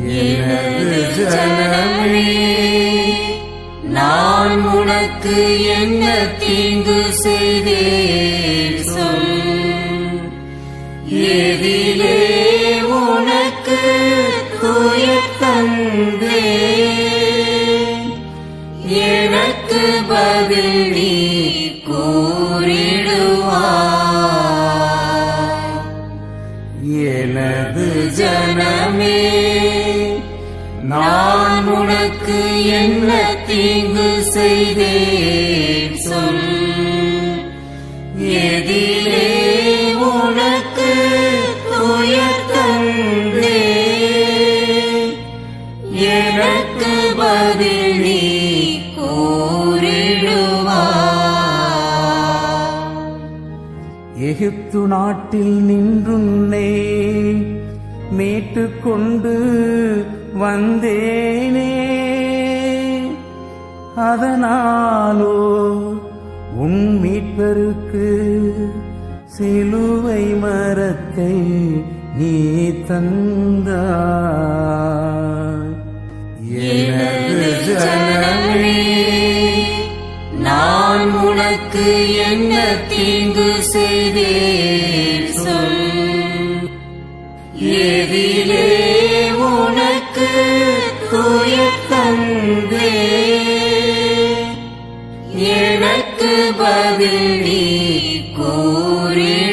எனது ஜனமே, நான் உனக்கு என்ன தீங்கு செய்தேன் சொல். எதிலே உனக்கு துயர் தந்தேன், எனக்கு பதில் நீ கூறிடுவாய். எனது ஜனமே, நான் உனக்கு என்ன தீங்கு செய்தேன் சொல். எதிலே உனக்கு துயர் தந்தேன், எனக்கு பதில் நீ கூறிடுவாய். எகிப்து நாட்டில் நின்றுன்னை மீட்டு கொண்டு வந்தேனே, அதனாலோ உன் மீட்பருக்கு சிலுவை மரத்தை நீ தந்தாய். எனது ஜனமே, நான் உனக்கு என்ன தீங்கு செய்தேன் சொல். எதிலே உனக்கு துயர் தந்தேன், எனக்கு பதில் நீ கூறிடுவாய்.